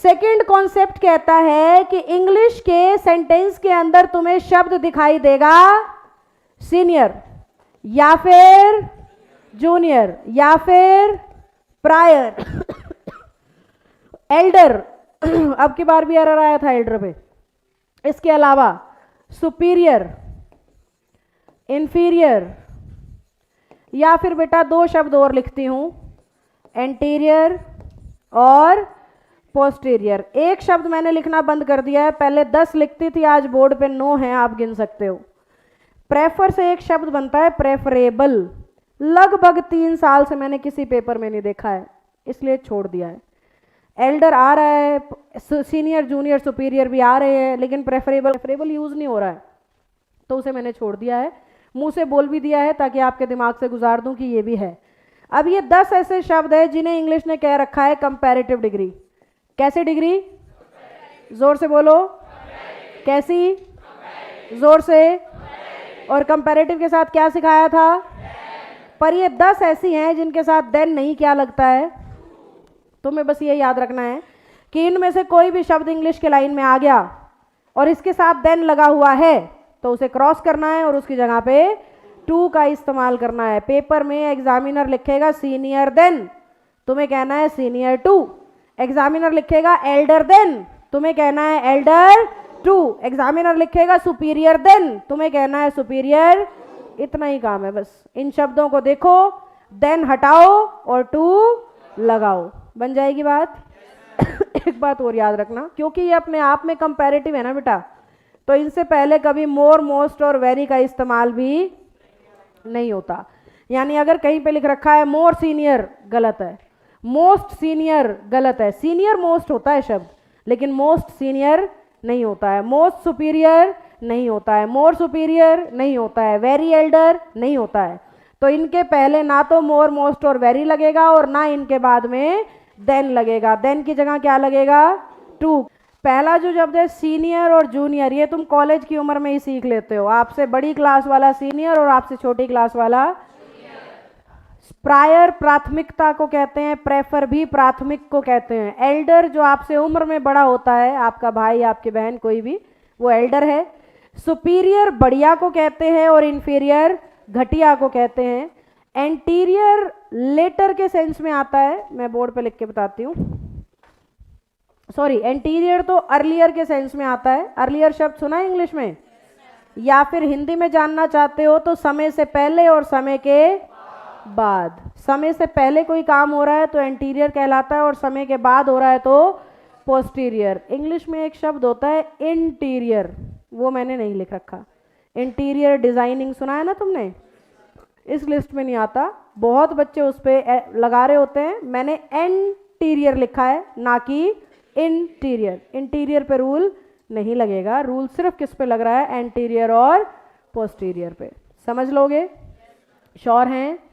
Second concept कहता है कि इंग्लिश के सेंटेंस के अंदर तुम्हें शब्द दिखाई देगा सीनियर या फिर जूनियर या फिर प्रायर, एल्डर, अब की बार भी एरर आया था एल्डर पे, इसके अलावा सुपीरियर, इंफीरियर, या फिर बेटा दो शब्द और लिखती हूं, एंटीरियर और पोस्टीरियर। एक शब्द मैंने लिखना बंद कर दिया है, पहले 10 लिखती थी, आज बोर्ड पे 9 है, आप गिन सकते हो। प्रेफर से एक शब्द बनता है प्रेफरेबल, लगभग 3 साल से मैंने किसी पेपर में नहीं देखा है, इसलिए छोड़ दिया है। एल्डर आ रहा है, सीनियर जूनियर सुपीरियर भी आ रहे हैं, लेकिन प्रेफरेबल यूज नहीं हो रहा है, तो उसे मैंने छोड़ दिया है, मुंह से बोल भी दिया है ताकि आपके दिमाग से गुजार दूं कि ये भी है। अब ये 10 ऐसे शब्द है जिन्हें इंग्लिश ने कह रखा है कंपैरेटिव डिग्री। कैसी डिग्री? जोर से बोलो, कैसी? जोर से। और कंपैरेटिव के साथ क्या सिखाया था? पर ये 10 ऐसी हैं जिनके साथ देन नहीं क्या लगता है, तुम्हें बस ये याद रखना है कि इनमें से कोई भी शब्द इंग्लिश के लाइन में आ गया और इसके साथ देन लगा हुआ है तो उसे क्रॉस करना है और उसकी जगह पे टू का इस्तेमाल करना है। पेपर में एग्जामिनर लिखेगा सीनियर देन, तुम्हें कहना है सीनियर टू। एग्जामिनर लिखेगा एल्डर देन, तुम्हें कहना है एल्डर टू। एग्जामिनर लिखेगा सुपीरियर देन, तुम्हें कहना है सुपीरियर। इतना ही काम है बस। इन शब्दों को देखो, देन हटाओ और टू लगाओ, बन जाएगी बात। एक बात और याद रखना, क्योंकि ये अपने आप में कंपैरेटिव है ना बेटा, तो इनसे पहले कभी मोर, मोस्ट और वेरी का इस्तेमाल भी नहीं होता। यानी अगर कहीं पे लिख रखा है मोर सीनियर, गलत है। मोस्ट सीनियर, गलत है। सीनियर मोस्ट होता है शब्द, लेकिन मोस्ट सीनियर नहीं होता है। मोस्ट सुपीरियर नहीं होता है, मोर सुपीरियर नहीं होता है, वेरी एल्डर नहीं होता है। तो इनके पहले ना तो मोर, मोस्ट और वेरी लगेगा और ना इनके बाद में देन लगेगा। देन की जगह क्या लगेगा? टू। पहला जो शब्द है सीनियर और जूनियर, ये तुम कॉलेज की उम्र में ही सीख लेते हो। आपसे बड़ी क्लास वाला सीनियर और आपसे छोटी क्लास वाला प्रायर प्राथमिकता को कहते हैं, प्रेफर भी प्राथमिक को कहते हैं। एल्डर जो आपसे उम्र में बड़ा होता है, आपका भाई, आपकी बहन, कोई भी, वो एल्डर है। सुपीरियर बढ़िया को कहते हैं और इंफीरियर घटिया को कहते हैं। एंटीरियर लेटर के सेंस में आता है, मैं बोर्ड पे लिख के बताती हूँ। सॉरी, एंटीरियर तो अर्लियर के सेंस में आता है। अर्लियर शब्द सुना है इंग्लिश में? या फिर हिंदी में जानना चाहते हो तो समय से पहले और समय के बाद। समय से पहले कोई काम हो रहा है तो एंटीरियर कहलाता है और समय के बाद हो रहा है तो पोस्टीरियर। इंग्लिश में एक शब्द होता है इंटीरियर, वो मैंने नहीं लिख रखा। इंटीरियर डिजाइनिंग सुना है ना तुमने? इस लिस्ट में नहीं आता, बहुत बच्चे उस पर लगा रहे होते हैं। मैंने एंटीरियर लिखा है, ना कि इंटीरियर। इंटीरियर पे रूल नहीं लगेगा, रूल सिर्फ किस पे लग रहा है? एंटीरियर और पोस्टीरियर पे। समझ लोगे? श्योर हैं?